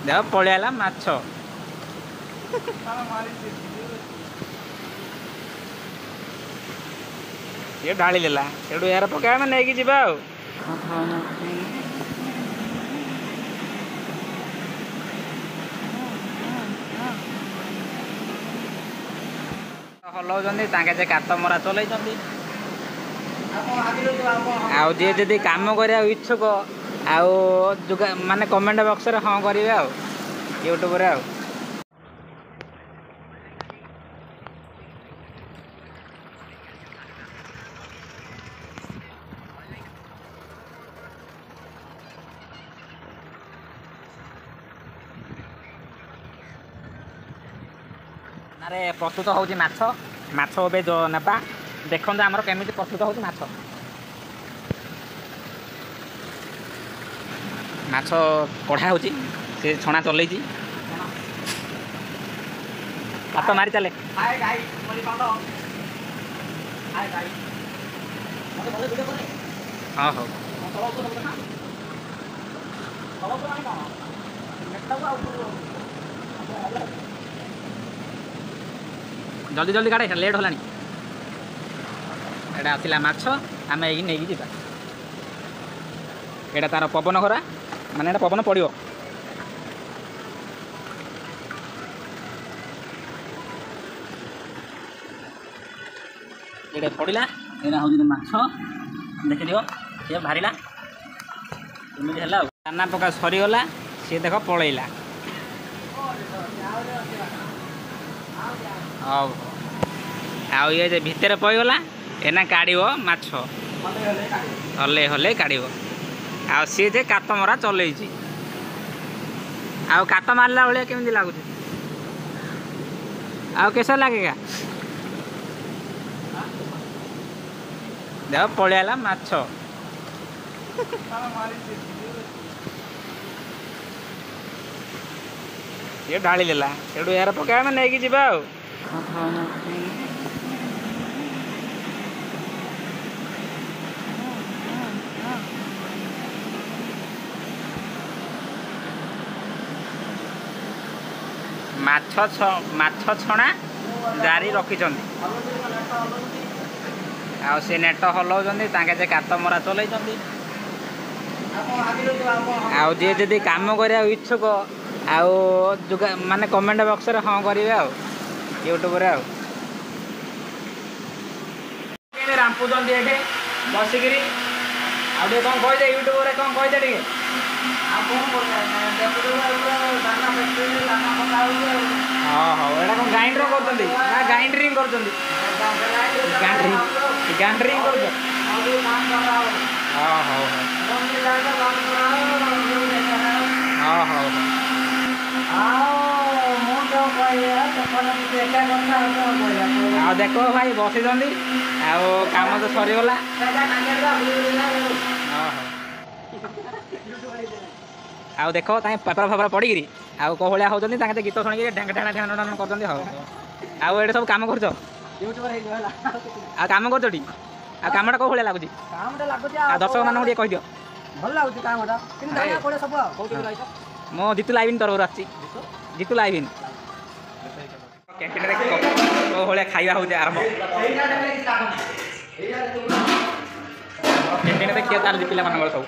देख पलैला माछ ये ढाली देला सेठू यार पका मैं नहीं जीवा हलाउଛନ୍ତି तांके जे कात मरा चलैଛନ୍ତି आउ जे जदि काम करिया इच्छुक आउ माने कमेंट बॉक्स रे हां करिवे आउ यूट्यूब रे आउ अरे प्रस्तुत होची माछ माछ ओबे जो नेबा देखंदे हमर केमिति प्रस्तुत होची माछ माछ कढ़ा होची से छणा चलैची हाथ मारी चले हाय गाई मोली पांडो हाय गाई मते भले वीडियो करे हां हो चलो तो ना चलो तो ना नेटा को आउ जल्दी जल्दी काटे लेट होलानी एटा आसिला माछ आमे एई नेगी जिबा एटा तार पवन घरा माने एटा पवन पड़ियो एटा पड़िला एना होजी माछ देखि दियो ये भारिला एमि हला दाना पका सरी गला से देखो पळैला आउ ये जे भितर पईगला एना काढ़िबो माछ हले हले काढ़िबो आ सी जे कात मरा चलैची आ कात मारला भले केमि लागुची आ कैसा लागेगा देख पलैला माछ ये ढाली देला सेठू यार पका मैं नहीं जीवा माछ छणा जारी रखिछन्ती आ से नेट हलाउଛନ୍ତି तांके जे कात मरा चलैଛନ୍ତି आ जे जदि काम करिया इच्छुक आउ माने कमेंट बॉक्स रे हां करिवे आउ यूट्यूब रे आउ केने रामपुजन एठे बसिगिरी आ दे कोन कहि दे यूट्यूब रे कोन कहि दे ठीक आ कोन देखु दाना फैक्ट्री दाना पकाउ हां हां एडा कोन ग्राइंडर करतंदी ना ग्राइंडरिंग करतंदी ग्राइंडरिंग करतो हां हां हां हां आ देखो भाई बसी काम तो सरीगला आ देख पेपर फेपर पड़ी आउ कहलिया होती गीत शुणी ढेंग ढेंग ढेंग ढेंग कर आउ ये सब कम कर काम कर कामटा कौ भाया लगुच दर्शक मानक कह दियो भल लगुच मो जितु लाइविन तरफ आसी जितु लाइविन कैंटीन भाया खाଇବା हो आरंभ कैंटीन किए तार पिला मान सब